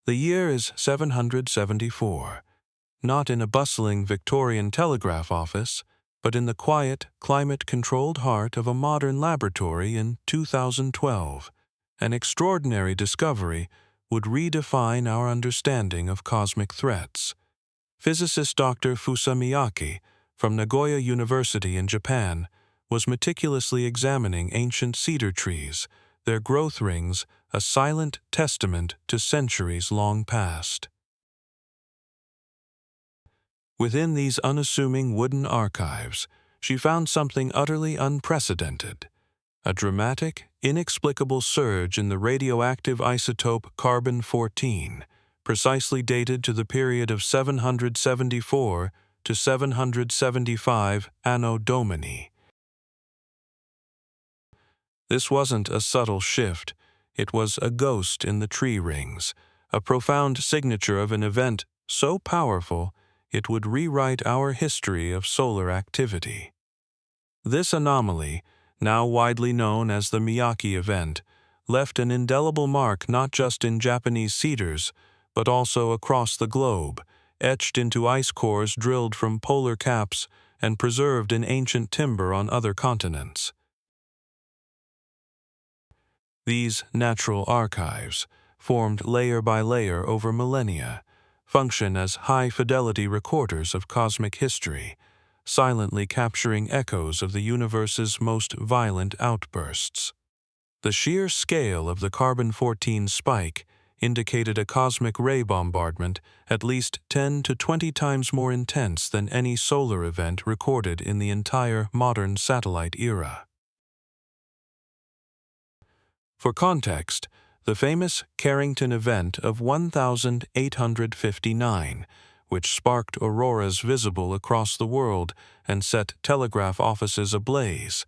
The year is 774, not in a bustling Victorian telegraph office, but in the quiet, climate-controlled heart of a modern laboratory in 2012. An extraordinary discovery would redefine our understanding of cosmic threats. Physicist Dr. Miyake, from Nagoya University in Japan, was meticulously examining ancient cedar trees, their growth rings a silent testament to centuries long past. Within these unassuming wooden archives, she found something utterly unprecedented: a dramatic, inexplicable surge in the radioactive isotope carbon-14, precisely dated to the period of 774 to 775 Anno Domini. This wasn't a subtle shift, it was a ghost in the tree rings, a profound signature of an event so powerful it would rewrite our history of solar activity. This anomaly, now widely known as the Miyake event, left an indelible mark not just in Japanese cedars, but also across the globe, etched into ice cores drilled from polar caps and preserved in ancient timber on other continents. These natural archives, formed layer by layer over millennia, function as high-fidelity recorders of cosmic history, silently capturing echoes of the universe's most violent outbursts. The sheer scale of the carbon-14 spike indicated a cosmic ray bombardment at least 10 to 20 times more intense than any solar event recorded in the entire modern satellite era. For context, the famous Carrington event of 1859, which sparked auroras visible across the world and set telegraph offices ablaze,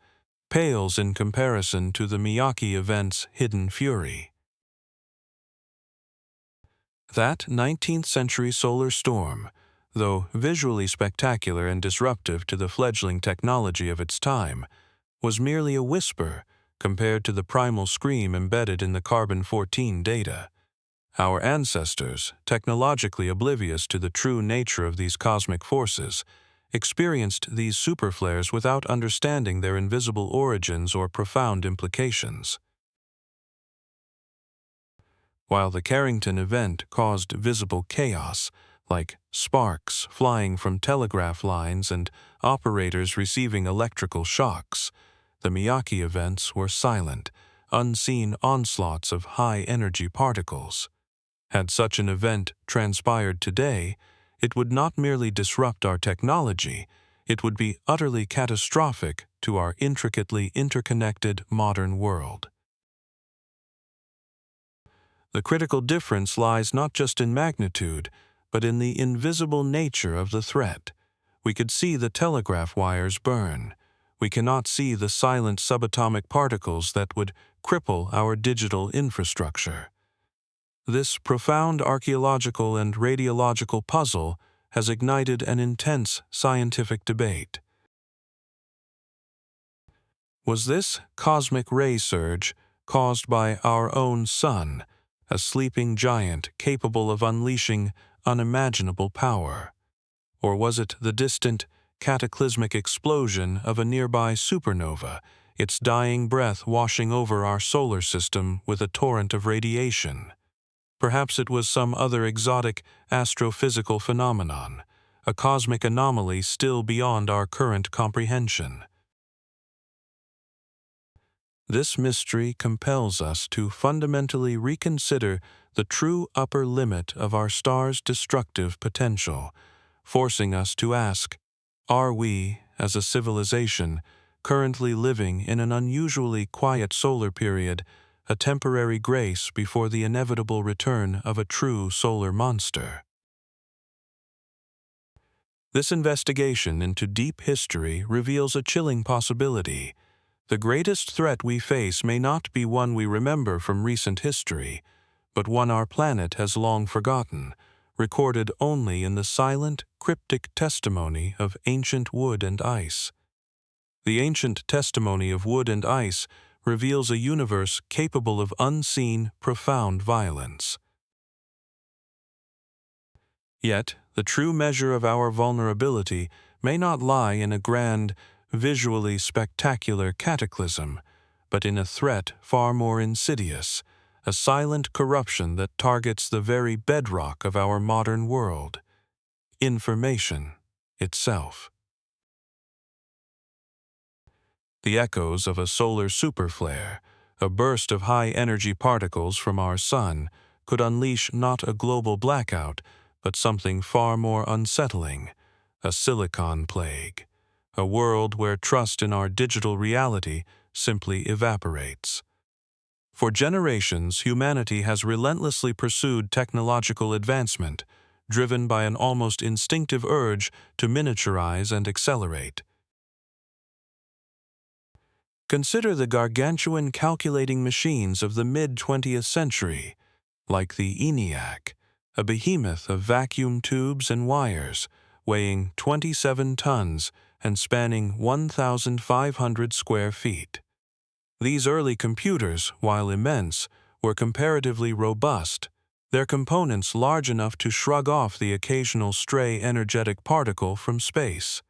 pales in comparison to the Miyake event's hidden fury. That 19th-century solar storm, though visually spectacular and disruptive to the fledgling technology of its time, was merely a whisper compared to the primal scream embedded in the carbon-14 data. Our ancestors, technologically oblivious to the true nature of these cosmic forces, experienced these superflares without understanding their invisible origins or profound implications. While the Carrington event caused visible chaos, like sparks flying from telegraph lines and operators receiving electrical shocks, the Miyake events were silent, unseen onslaughts of high-energy particles. Had such an event transpired today, it would not merely disrupt our technology, it would be utterly catastrophic to our intricately interconnected modern world. The critical difference lies not just in magnitude, but in the invisible nature of the threat. We could see the telegraph wires burn. We cannot see the silent subatomic particles that would cripple our digital infrastructure. This profound archaeological and radiological puzzle has ignited an intense scientific debate. Was this cosmic ray surge caused by our own sun, a sleeping giant capable of unleashing unimaginable power? Or was it the distant, cataclysmic explosion of a nearby supernova, its dying breath washing over our solar system with a torrent of radiation? Perhaps it was some other exotic astrophysical phenomenon, a cosmic anomaly still beyond our current comprehension. This mystery compels us to fundamentally reconsider the true upper limit of our star's destructive potential, forcing us to ask, are we, as a civilization, currently living in an unusually quiet solar period, a temporary grace before the inevitable return of a true solar monster? This investigation into deep history reveals a chilling possibility. The greatest threat we face may not be one we remember from recent history, but one our planet has long forgotten, recorded only in the silent, cryptic testimony of ancient wood and ice. The ancient testimony of wood and ice reveals a universe capable of unseen, profound violence. Yet, the true measure of our vulnerability may not lie in a grand, visually spectacular cataclysm, but in a threat far more insidious, a silent corruption that targets the very bedrock of our modern world: information itself. The echoes of a solar superflare, a burst of high-energy particles from our sun, could unleash not a global blackout, but something far more unsettling: a silicon plague, a world where trust in our digital reality simply evaporates. For generations, humanity has relentlessly pursued technological advancement, driven by an almost instinctive urge to miniaturize and accelerate. Consider the gargantuan calculating machines of the mid-20th century, like the ENIAC, a behemoth of vacuum tubes and wires, weighing 27 tons and spanning 1,500 square feet. These early computers, while immense, were comparatively robust, their components large enough to shrug off the occasional stray energetic particle from space.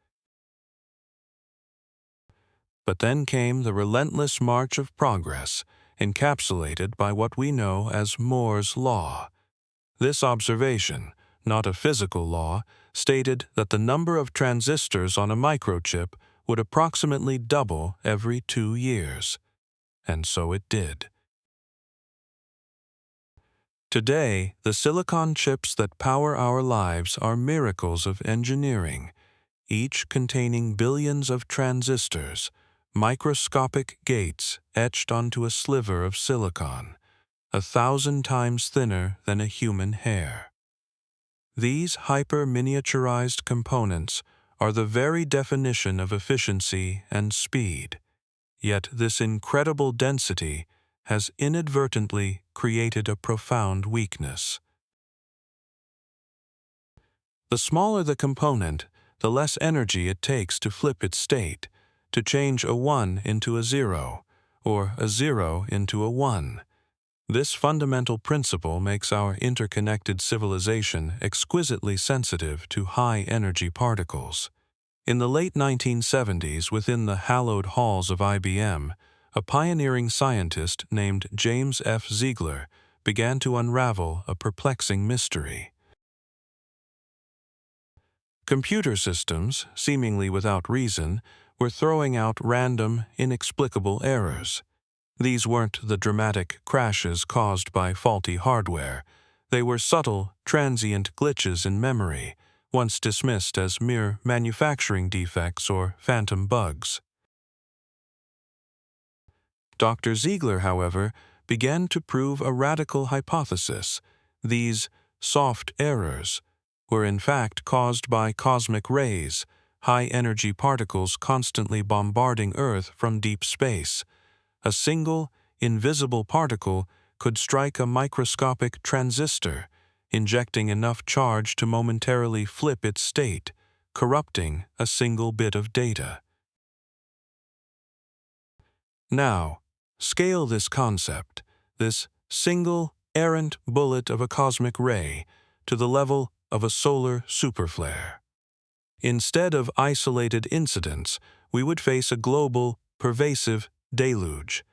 But then came the relentless march of progress, encapsulated by what we know as Moore's Law. This observation, not a physical law, stated that the number of transistors on a microchip would approximately double every 2 years. And so it did. Today, the silicon chips that power our lives are miracles of engineering, each containing billions of transistors, microscopic gates etched onto a sliver of silicon, 1,000 times thinner than a human hair. These hyper-miniaturized components are the very definition of efficiency and speed, yet this incredible density has inadvertently created a profound weakness. The smaller the component, the less energy it takes to flip its state, to change a 1 into a 0, or a 0 into a 1. This fundamental principle makes our interconnected civilization exquisitely sensitive to high-energy particles. In the late 1970s, within the hallowed halls of IBM, a pioneering scientist named James F. Ziegler began to unravel a perplexing mystery. Computer systems, seemingly without reason, were throwing out random, inexplicable errors. These weren't the dramatic crashes caused by faulty hardware. They were subtle, transient glitches in memory, once dismissed as mere manufacturing defects or phantom bugs. Dr. Ziegler, however, began to prove a radical hypothesis. These soft errors were in fact caused by cosmic rays, high-energy particles constantly bombarding Earth from deep space. A single, invisible particle could strike a microscopic transistor, injecting enough charge to momentarily flip its state, corrupting a single bit of data. Now, scale this concept, this single, errant bullet of a cosmic ray, to the level of a solar superflare. Instead of isolated incidents, we would face a global, pervasive deluge.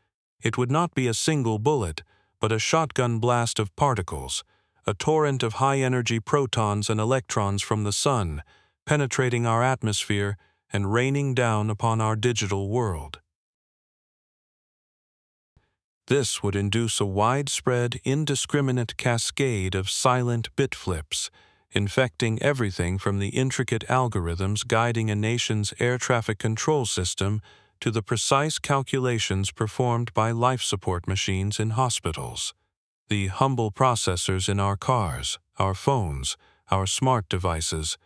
It would not be a single bullet, but a shotgun blast of particles, a torrent of high-energy protons and electrons from the sun, penetrating our atmosphere and raining down upon our digital world. This would induce a widespread, indiscriminate cascade of silent bit flips, infecting everything from the intricate algorithms guiding a nation's air traffic control system to the precise calculations performed by life support machines in hospitals. The humble processors in our cars, our phones, our smart devices,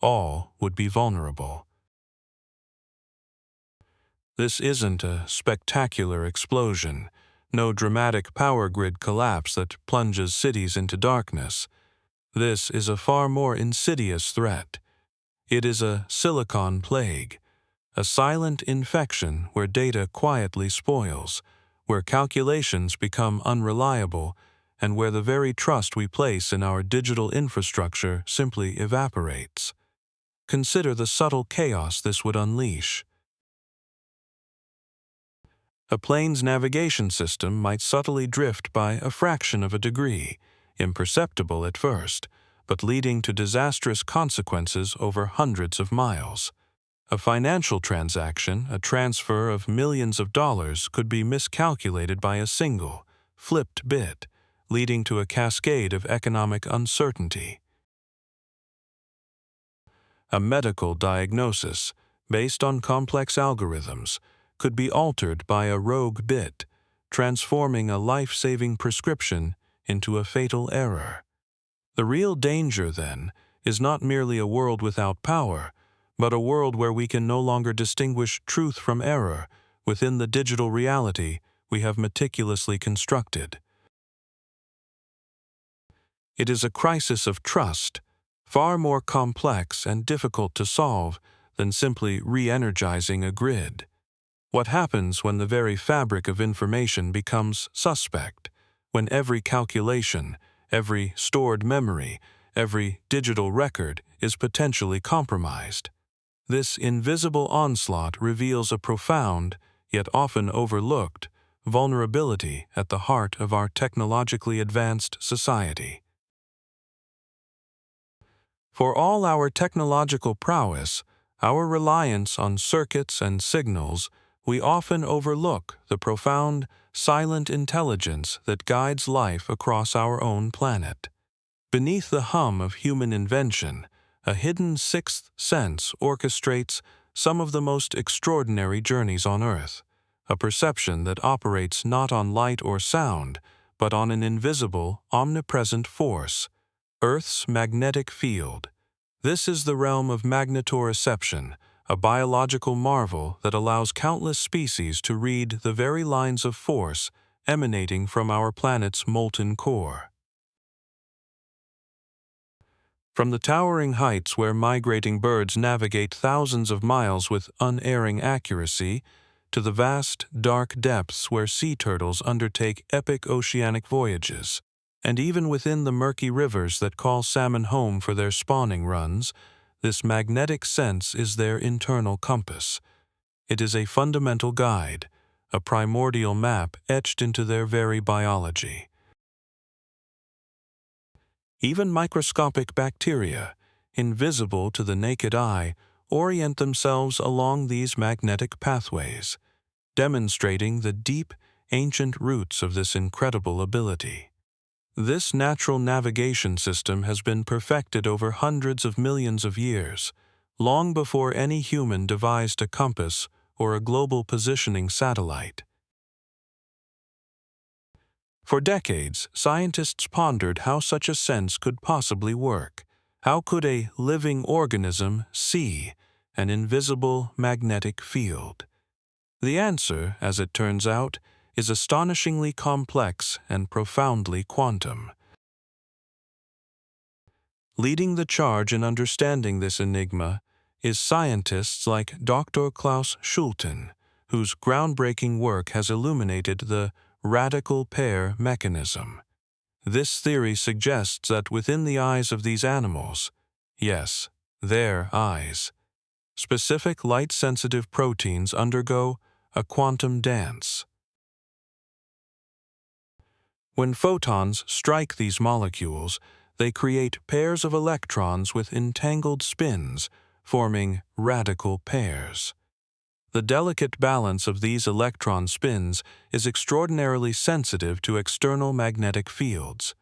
all would be vulnerable. This isn't a spectacular explosion, no dramatic power grid collapse that plunges cities into darkness. This is a far more insidious threat. It is a silicon plague, a silent infection where data quietly spoils, where calculations become unreliable, and where the very trust we place in our digital infrastructure simply evaporates. Consider the subtle chaos this would unleash. A plane's navigation system might subtly drift by a fraction of a degree, imperceptible at first, but leading to disastrous consequences over hundreds of miles. A financial transaction, a transfer of millions of dollars, could be miscalculated by a single, flipped bit, leading to a cascade of economic uncertainty. A medical diagnosis, based on complex algorithms, could be altered by a rogue bit, transforming a life-saving prescription into a fatal error. The real danger, then, is not merely a world without power, but a world where we can no longer distinguish truth from error within the digital reality we have meticulously constructed. It is a crisis of trust, far more complex and difficult to solve than simply re-energizing a grid. What happens when the very fabric of information becomes suspect, when every calculation, every stored memory, every digital record is potentially compromised? This invisible onslaught reveals a profound, yet often overlooked, vulnerability at the heart of our technologically advanced society. For all our technological prowess, our reliance on circuits and signals, we often overlook the profound, silent intelligence that guides life across our own planet. Beneath the hum of human invention, a hidden sixth sense orchestrates some of the most extraordinary journeys on Earth, a perception that operates not on light or sound, but on an invisible, omnipresent force, Earth's magnetic field. This is the realm of magnetoreception, a biological marvel that allows countless species to read the very lines of force emanating from our planet's molten core. From the towering heights where migrating birds navigate thousands of miles with unerring accuracy, to the vast, dark depths where sea turtles undertake epic oceanic voyages, and even within the murky rivers that call salmon home for their spawning runs, this magnetic sense is their internal compass. It is a fundamental guide, a primordial map etched into their very biology. Even microscopic bacteria, invisible to the naked eye, orient themselves along these magnetic pathways, demonstrating the deep, ancient roots of this incredible ability. This natural navigation system has been perfected over hundreds of millions of years, long before any human devised a compass or a global positioning satellite. For decades, scientists pondered how such a sense could possibly work. How could a living organism see an invisible magnetic field? The answer, as it turns out, is astonishingly complex and profoundly quantum. Leading the charge in understanding this enigma is scientists like Dr. Klaus Schulten, whose groundbreaking work has illuminated the radical pair mechanism. This theory suggests that within the eyes of these animals, yes, their eyes, specific light-sensitive proteins undergo a quantum dance. When photons strike these molecules, they create pairs of electrons with entangled spins, forming radical pairs. The delicate balance of these electron spins is extraordinarily sensitive to external magnetic fields.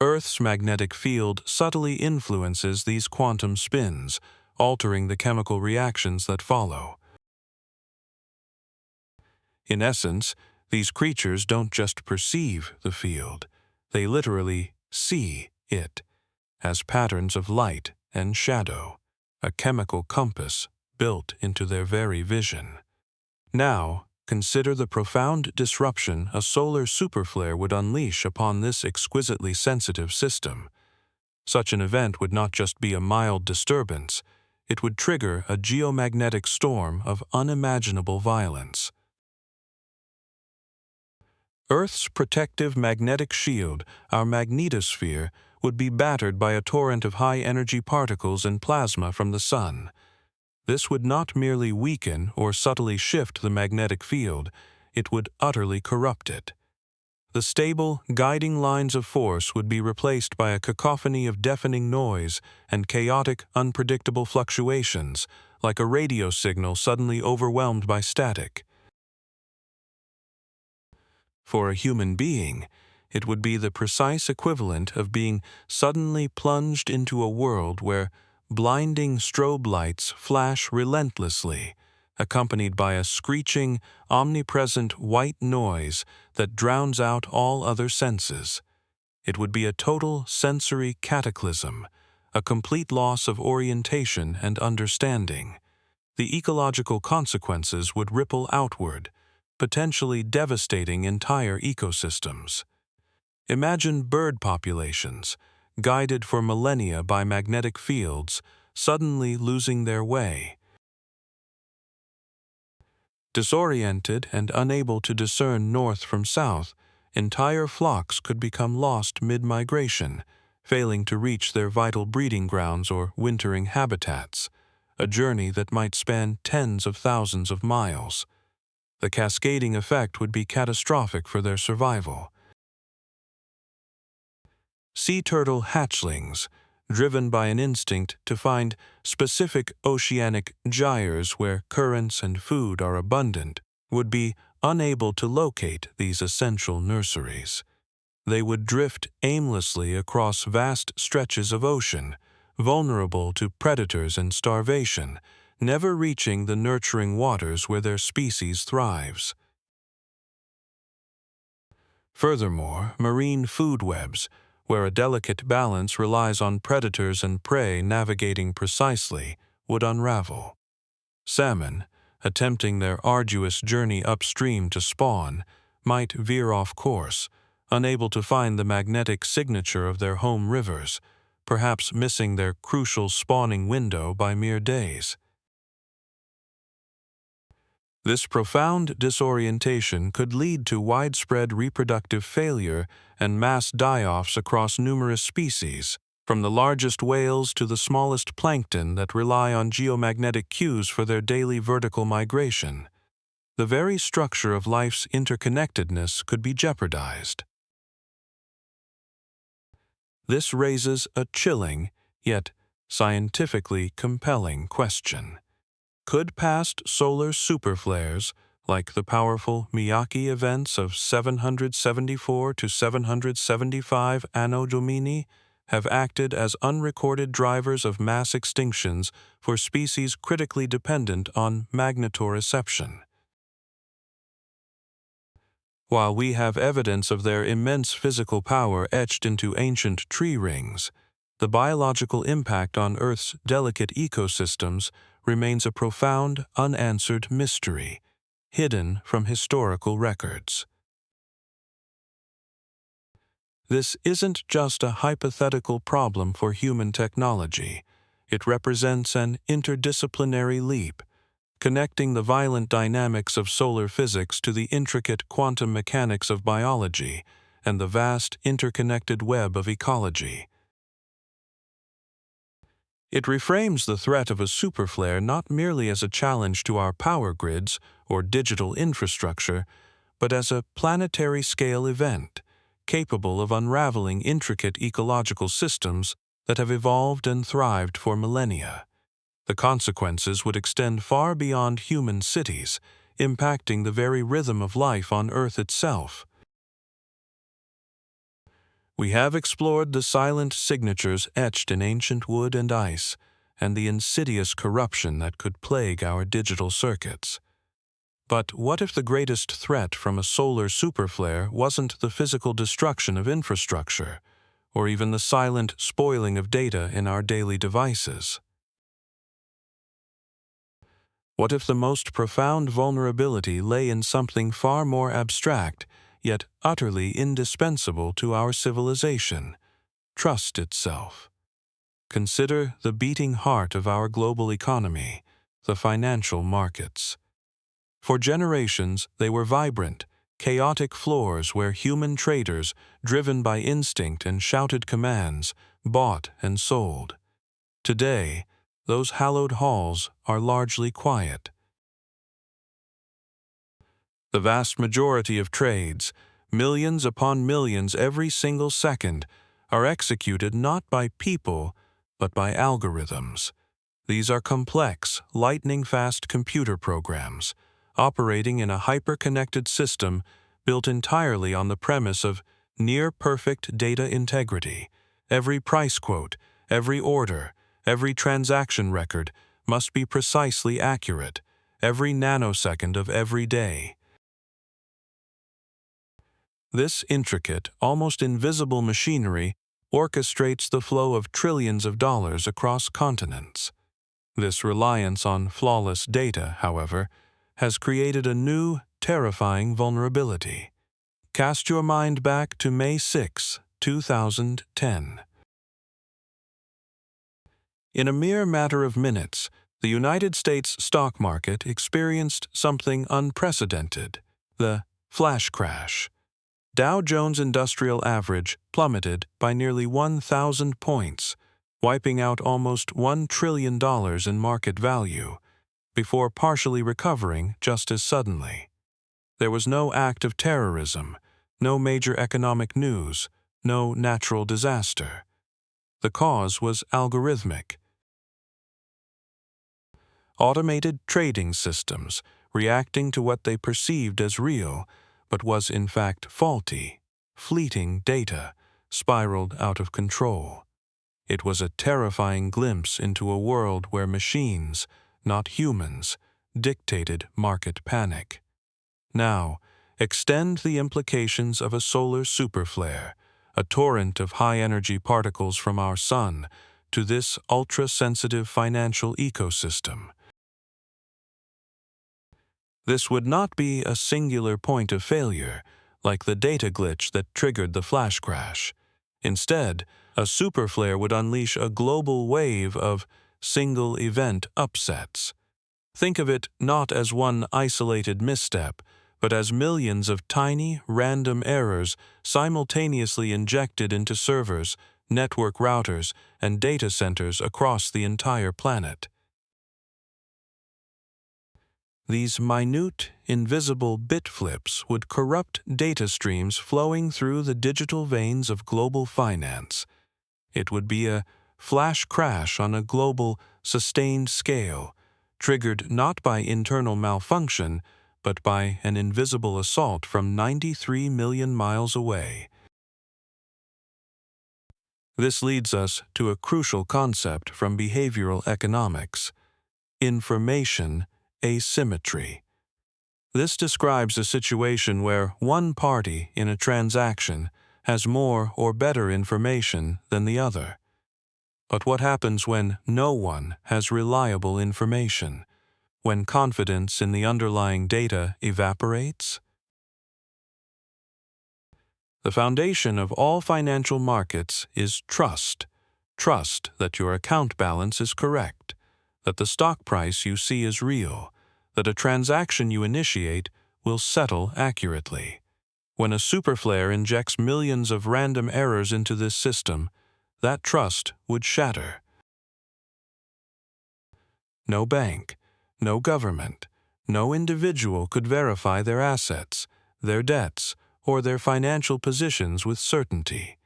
Earth's magnetic field subtly influences these quantum spins, altering the chemical reactions that follow. In essence, these creatures don't just perceive the field, they literally see it, as patterns of light and shadow, a chemical compass built into their very vision. Now, consider the profound disruption a solar superflare would unleash upon this exquisitely sensitive system. Such an event would not just be a mild disturbance, it would trigger a geomagnetic storm of unimaginable violence. Earth's protective magnetic shield, our magnetosphere, would be battered by a torrent of high-energy particles and plasma from the Sun. This would not merely weaken or subtly shift the magnetic field, it would utterly corrupt it. The stable, guiding lines of force would be replaced by a cacophony of deafening noise and chaotic, unpredictable fluctuations, like a radio signal suddenly overwhelmed by static. For a human being, it would be the precise equivalent of being suddenly plunged into a world where blinding strobe lights flash relentlessly, accompanied by a screeching, omnipresent white noise that drowns out all other senses. It would be a total sensory cataclysm, a complete loss of orientation and understanding. The ecological consequences would ripple outward, potentially devastating entire ecosystems. Imagine bird populations, guided for millennia by magnetic fields, suddenly losing their way. Disoriented and unable to discern north from south, entire flocks could become lost mid-migration, failing to reach their vital breeding grounds or wintering habitats, a journey that might span tens of thousands of miles. The cascading effect would be catastrophic for their survival. Sea turtle hatchlings, driven by an instinct to find specific oceanic gyres where currents and food are abundant, would be unable to locate these essential nurseries. They would drift aimlessly across vast stretches of ocean, vulnerable to predators and starvation, never reaching the nurturing waters where their species thrives. Furthermore, marine food webs, where a delicate balance relies on predators and prey navigating precisely, would unravel. Salmon, attempting their arduous journey upstream to spawn, might veer off course, unable to find the magnetic signature of their home rivers, perhaps missing their crucial spawning window by mere days. This profound disorientation could lead to widespread reproductive failure and mass die-offs across numerous species, from the largest whales to the smallest plankton that rely on geomagnetic cues for their daily vertical migration. The very structure of life's interconnectedness could be jeopardized. This raises a chilling, yet scientifically compelling question. Could past solar superflares, like the powerful Miyake events of 774 to 775 Anno Domini, have acted as unrecorded drivers of mass extinctions for species critically dependent on magnetoreception? While we have evidence of their immense physical power etched into ancient tree rings, the biological impact on Earth's delicate ecosystems remains a profound, unanswered mystery, hidden from historical records. This isn't just a hypothetical problem for human technology. It represents an interdisciplinary leap, connecting the violent dynamics of solar physics to the intricate quantum mechanics of biology and the vast interconnected web of ecology. It reframes the threat of a superflare not merely as a challenge to our power grids or digital infrastructure, but as a planetary-scale event, capable of unraveling intricate ecological systems that have evolved and thrived for millennia. The consequences would extend far beyond human cities, impacting the very rhythm of life on Earth itself. We have explored the silent signatures etched in ancient wood and ice, and the insidious corruption that could plague our digital circuits. But what if the greatest threat from a solar superflare wasn't the physical destruction of infrastructure, or even the silent spoiling of data in our daily devices? What if the most profound vulnerability lay in something far more abstract, yet utterly indispensable to our civilization: trust itself? Consider the beating heart of our global economy, the financial markets. For generations, they were vibrant, chaotic floors where human traders, driven by instinct and shouted commands, bought and sold. Today, those hallowed halls are largely quiet. The vast majority of trades, millions upon millions every single second, are executed not by people, but by algorithms. These are complex, lightning-fast computer programs, operating in a hyper-connected system built entirely on the premise of near-perfect data integrity. Every price quote, every order, every transaction record must be precisely accurate, every nanosecond of every day. This intricate, almost invisible machinery orchestrates the flow of trillions of dollars across continents. This reliance on flawless data, however, has created a new, terrifying vulnerability. Cast your mind back to May 6, 2010. In a mere matter of minutes, the United States stock market experienced something unprecedented: the flash crash. Dow Jones Industrial Average plummeted by nearly 1,000 points, wiping out almost $1 trillion in market value, before partially recovering just as suddenly. There was no act of terrorism, no major economic news, no natural disaster. The cause was algorithmic. Automated trading systems, reacting to what they perceived as real, but was in fact faulty, fleeting data, spiraled out of control. It was a terrifying glimpse into a world where machines, not humans, dictated market panic. Now, extend the implications of a solar superflare, a torrent of high-energy particles from our sun, to this ultra-sensitive financial ecosystem. This would not be a singular point of failure, like the data glitch that triggered the flash crash. Instead, a superflare would unleash a global wave of single-event upsets. Think of it not as one isolated misstep, but as millions of tiny, random errors simultaneously injected into servers, network routers, and data centers across the entire planet. These minute, invisible bit flips would corrupt data streams flowing through the digital veins of global finance. It would be a flash crash on a global, sustained scale, triggered not by internal malfunction, but by an invisible assault from 93 million miles away. This leads us to a crucial concept from behavioral economics: information asymmetry. This describes a situation where one party in a transaction has more or better information than the other. But what happens when no one has reliable information? When confidence in the underlying data evaporates? The foundation of all financial markets is trust. Trust that your account balance is correct, that the stock price you see is real, that a transaction you initiate will settle accurately. When a superflare injects millions of random errors into this system, that trust would shatter. No bank, no government, no individual could verify their assets, their debts, or their financial positions with certainty.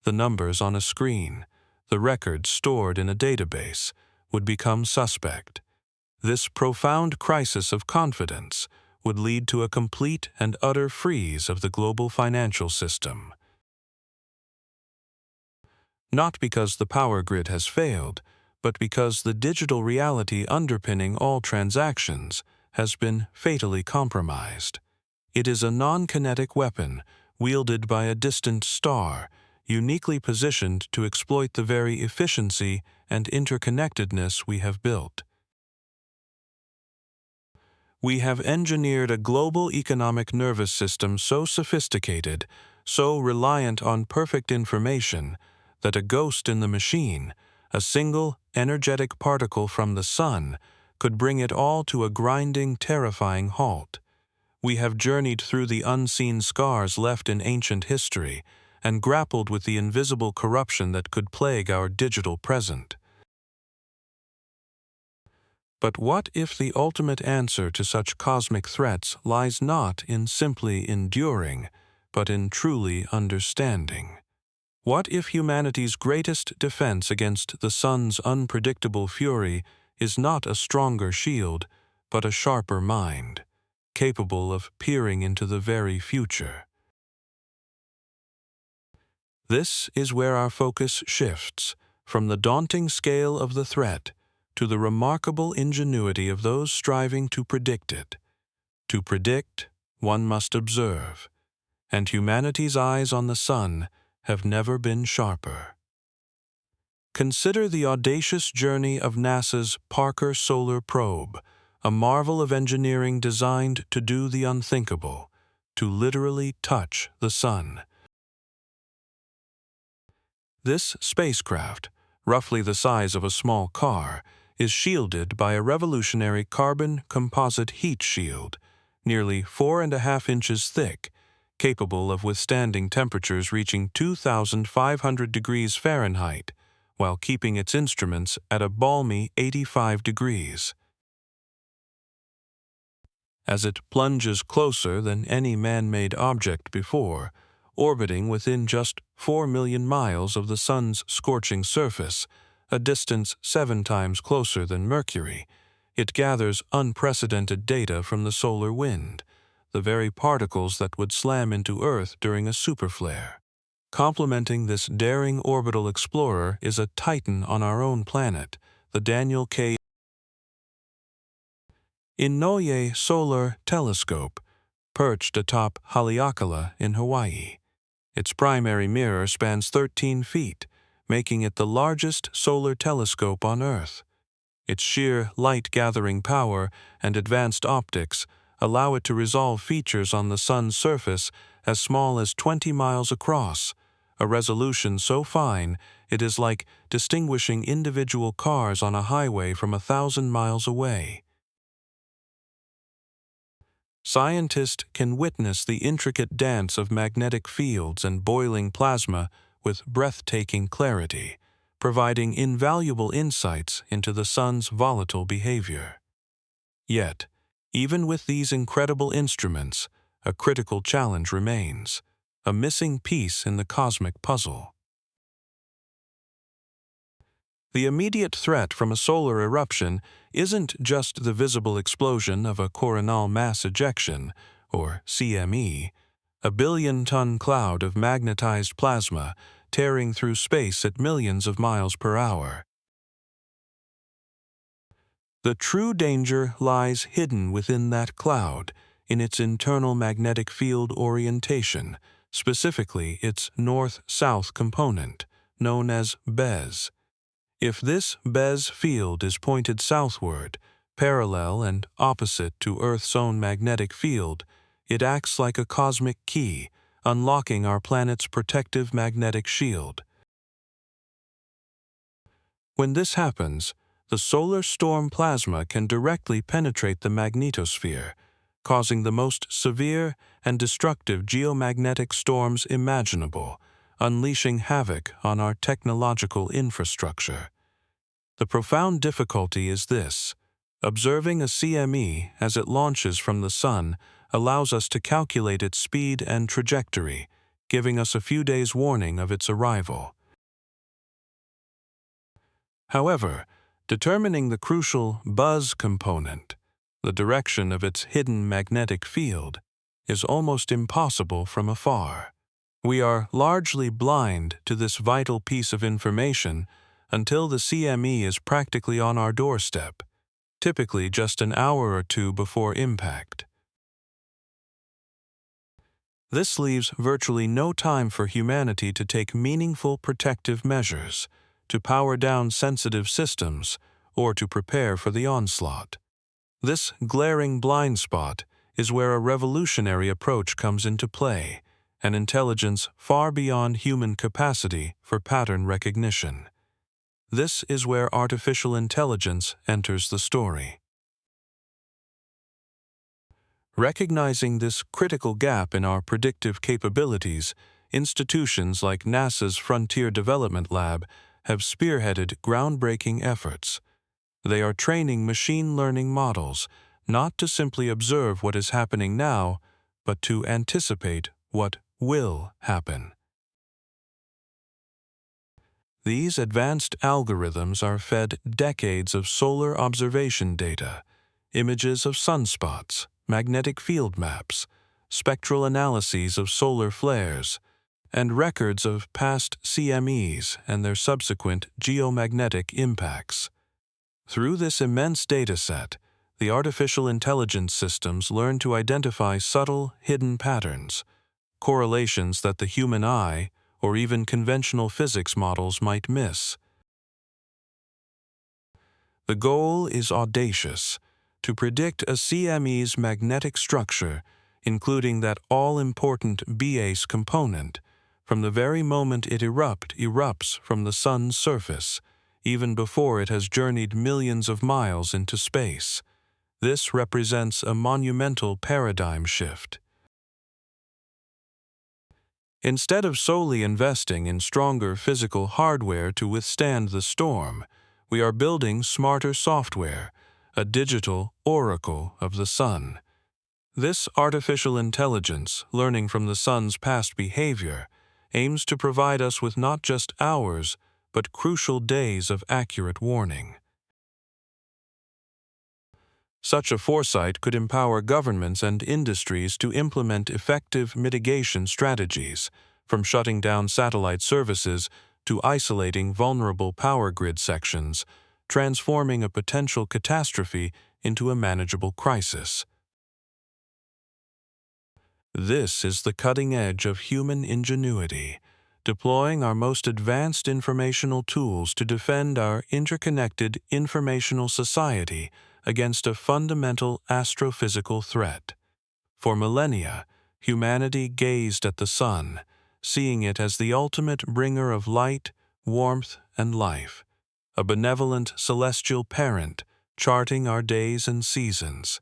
The numbers on a screen, the records stored in a database, would become suspect. This profound crisis of confidence would lead to a complete and utter freeze of the global financial system. Not because the power grid has failed, but because the digital reality underpinning all transactions has been fatally compromised. It is a non-kinetic weapon wielded by a distant star, uniquely positioned to exploit the very efficiency and interconnectedness we have built. We have engineered a global economic nervous system so sophisticated, so reliant on perfect information, that a ghost in the machine, a single energetic particle from the sun, could bring it all to a grinding, terrifying halt. We have journeyed through the unseen scars left in ancient history and grappled with the invisible corruption that could plague our digital present. But what if the ultimate answer to such cosmic threats lies not in simply enduring, but in truly understanding? What if humanity's greatest defense against the sun's unpredictable fury is not a stronger shield, but a sharper mind, capable of peering into the very future? This is where our focus shifts, from the daunting scale of the threat to the remarkable ingenuity of those striving to predict it. To predict, one must observe, and humanity's eyes on the sun have never been sharper. Consider the audacious journey of NASA's Parker Solar Probe, a marvel of engineering designed to do the unthinkable, to literally touch the sun. This spacecraft, roughly the size of a small car, is shielded by a revolutionary carbon composite heat shield, nearly 4.5 inches thick, capable of withstanding temperatures reaching 2,500 degrees Fahrenheit, while keeping its instruments at a balmy 85 degrees. As it plunges closer than any man-made object before, orbiting within just 4 million miles of the sun's scorching surface, a distance 7 times closer than Mercury, it gathers unprecedented data from the solar wind, the very particles that would slam into Earth during a superflare. Complementing this daring orbital explorer is a titan on our own planet, the Daniel K. Inouye Solar Telescope, perched atop Haleakala in Hawaii. Its primary mirror spans 13 feet, making it the largest solar telescope on Earth. Its sheer light-gathering power and advanced optics allow it to resolve features on the sun's surface as small as 20 miles across, a resolution so fine it is like distinguishing individual cars on a highway from 1,000 miles away. Scientists can witness the intricate dance of magnetic fields and boiling plasma with breathtaking clarity, providing invaluable insights into the sun's volatile behavior. Yet, even with these incredible instruments, a critical challenge remains, a missing piece in the cosmic puzzle. The immediate threat from a solar eruption isn't just the visible explosion of a coronal mass ejection, or CME, a billion-ton cloud of magnetized plasma tearing through space at millions of miles per hour. The true danger lies hidden within that cloud, in its internal magnetic field orientation, specifically its north-south component, known as BES. If this BES field is pointed southward, parallel and opposite to Earth's own magnetic field, it acts like a cosmic key, unlocking our planet's protective magnetic shield. When this happens, the solar storm plasma can directly penetrate the magnetosphere, causing the most severe and destructive geomagnetic storms imaginable, unleashing havoc on our technological infrastructure. The profound difficulty is this: observing a CME as it launches from the sun allows us to calculate its speed and trajectory, giving us a few days' warning of its arrival. However, determining the crucial buzz component, the direction of its hidden magnetic field, is almost impossible from afar. We are largely blind to this vital piece of information until the CME is practically on our doorstep, typically just an hour or two before impact. This leaves virtually no time for humanity to take meaningful protective measures, to power down sensitive systems, or to prepare for the onslaught. This glaring blind spot is where a revolutionary approach comes into play, an intelligence far beyond human capacity for pattern recognition. This is where artificial intelligence enters the story. Recognizing this critical gap in our predictive capabilities, institutions like NASA's Frontier Development Lab have spearheaded groundbreaking efforts. They are training machine learning models not to simply observe what is happening now, but to anticipate what will happen. These advanced algorithms are fed decades of solar observation data, images of sunspots, magnetic field maps, spectral analyses of solar flares, and records of past CMEs and their subsequent geomagnetic impacts. Through this immense data set, the artificial intelligence systems learn to identify subtle, hidden patterns, correlations that the human eye or even conventional physics models might miss. The goal is audacious: to predict a CME's magnetic structure, including that all-important BASE component, from the very moment it erupts from the sun's surface, even before it has journeyed millions of miles into space. This represents a monumental paradigm shift. Instead of solely investing in stronger physical hardware to withstand the storm, we are building smarter software, a digital oracle of the sun. This artificial intelligence, learning from the sun's past behavior, aims to provide us with not just hours, but crucial days of accurate warning. Such a foresight could empower governments and industries to implement effective mitigation strategies, from shutting down satellite services to isolating vulnerable power grid sections, transforming a potential catastrophe into a manageable crisis. This is the cutting edge of human ingenuity, deploying our most advanced informational tools to defend our interconnected informational society against a fundamental astrophysical threat. For millennia, humanity gazed at the sun, seeing it as the ultimate bringer of light, warmth, and life, a benevolent celestial parent charting our days and seasons.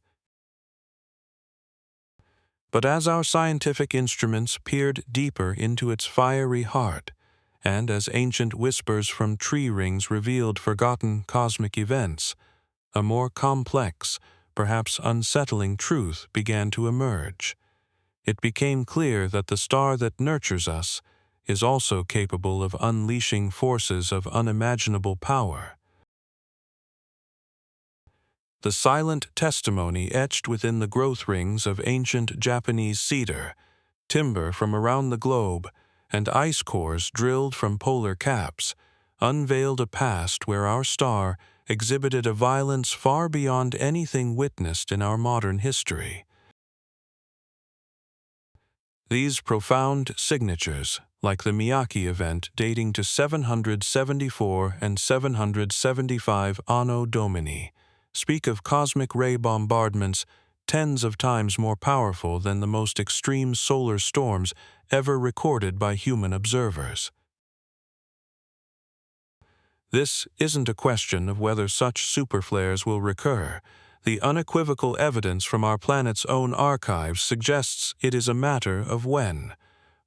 But as our scientific instruments peered deeper into its fiery heart, and as ancient whispers from tree rings revealed forgotten cosmic events, a more complex, perhaps unsettling truth began to emerge. It became clear that the star that nurtures us is also capable of unleashing forces of unimaginable power. The silent testimony etched within the growth rings of ancient Japanese cedar, timber from around the globe, and ice cores drilled from polar caps, unveiled a past where our star exhibited a violence far beyond anything witnessed in our modern history. These profound signatures, like the Miyake event dating to 774 and 775 Anno Domini, speak of cosmic ray bombardments tens of times more powerful than the most extreme solar storms ever recorded by human observers. This isn't a question of whether such superflares will recur. The unequivocal evidence from our planet's own archives suggests it is a matter of when.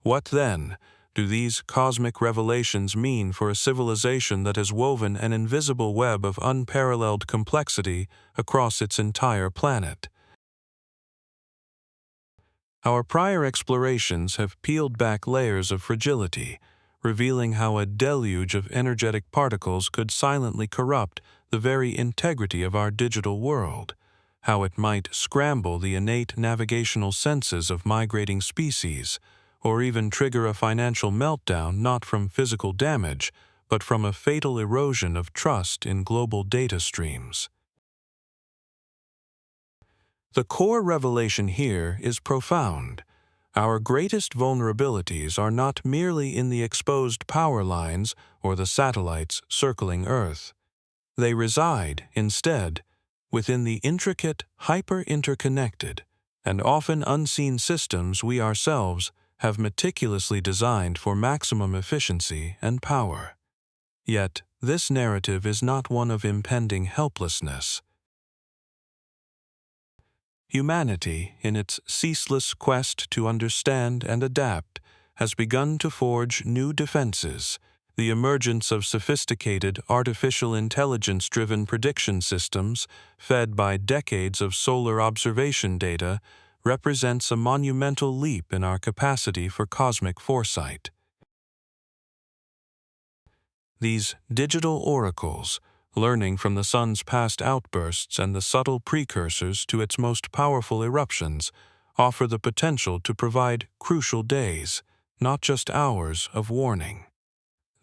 What then do these cosmic revelations mean for a civilization that has woven an invisible web of unparalleled complexity across its entire planet? Our prior explorations have peeled back layers of fragility, revealing how a deluge of energetic particles could silently corrupt the very integrity of our digital world, how it might scramble the innate navigational senses of migrating species, or even trigger a financial meltdown not from physical damage, but from a fatal erosion of trust in global data streams. The core revelation here is profound. Our greatest vulnerabilities are not merely in the exposed power lines or the satellites circling Earth. They reside, instead, within the intricate, hyper-interconnected, and often unseen systems we ourselves have meticulously designed for maximum efficiency and power. Yet, this narrative is not one of impending helplessness. Humanity, in its ceaseless quest to understand and adapt, has begun to forge new defenses. The emergence of sophisticated artificial intelligence-driven prediction systems, fed by decades of solar observation data, represents a monumental leap in our capacity for cosmic foresight. These digital oracles, learning from the sun's past outbursts and the subtle precursors to its most powerful eruptions, offer the potential to provide crucial days, not just hours, of warning.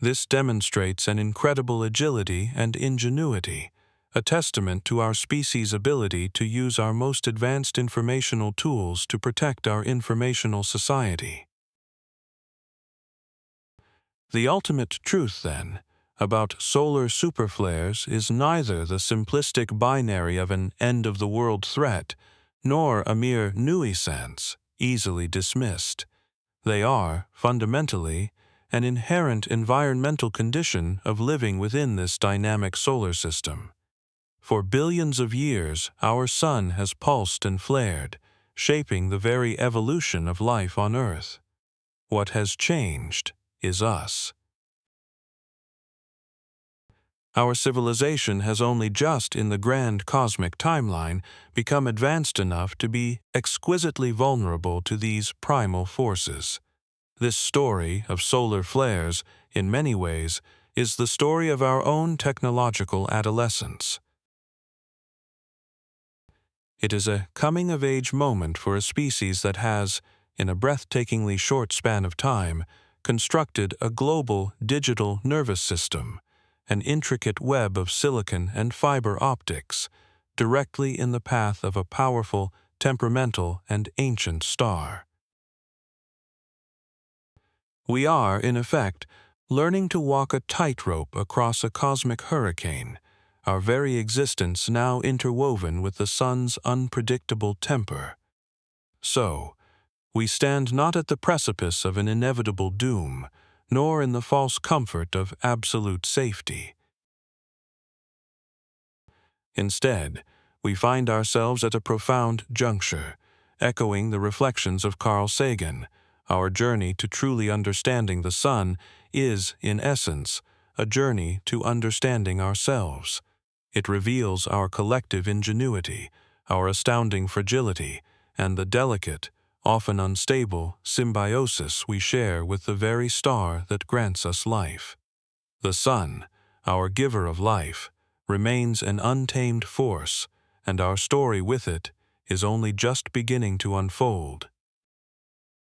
This demonstrates an incredible agility and ingenuity, a testament to our species' ability to use our most advanced informational tools to protect our informational society. The ultimate truth, then, about solar superflares is neither the simplistic binary of an end-of-the-world threat, nor a mere nuisance, easily dismissed. They are, fundamentally, an inherent environmental condition of living within this dynamic solar system. For billions of years, our sun has pulsed and flared, shaping the very evolution of life on Earth. What has changed is us. Our civilization has only just, in the grand cosmic timeline, become advanced enough to be exquisitely vulnerable to these primal forces. This story of solar flares, in many ways, is the story of our own technological adolescence. It is a coming-of-age moment for a species that has, in a breathtakingly short span of time, constructed a global digital nervous system, an intricate web of silicon and fiber optics, directly in the path of a powerful, temperamental, and ancient star. We are, in effect, learning to walk a tightrope across a cosmic hurricane, our very existence now interwoven with the sun's unpredictable temper. So, we stand not at the precipice of an inevitable doom, nor in the false comfort of absolute safety. Instead, we find ourselves at a profound juncture, echoing the reflections of Carl Sagan. Our journey to truly understanding the sun is, in essence, a journey to understanding ourselves. It reveals our collective ingenuity, our astounding fragility, and the delicate, often unstable, symbiosis we share with the very star that grants us life. The sun, our giver of life, remains an untamed force, and our story with it is only just beginning to unfold.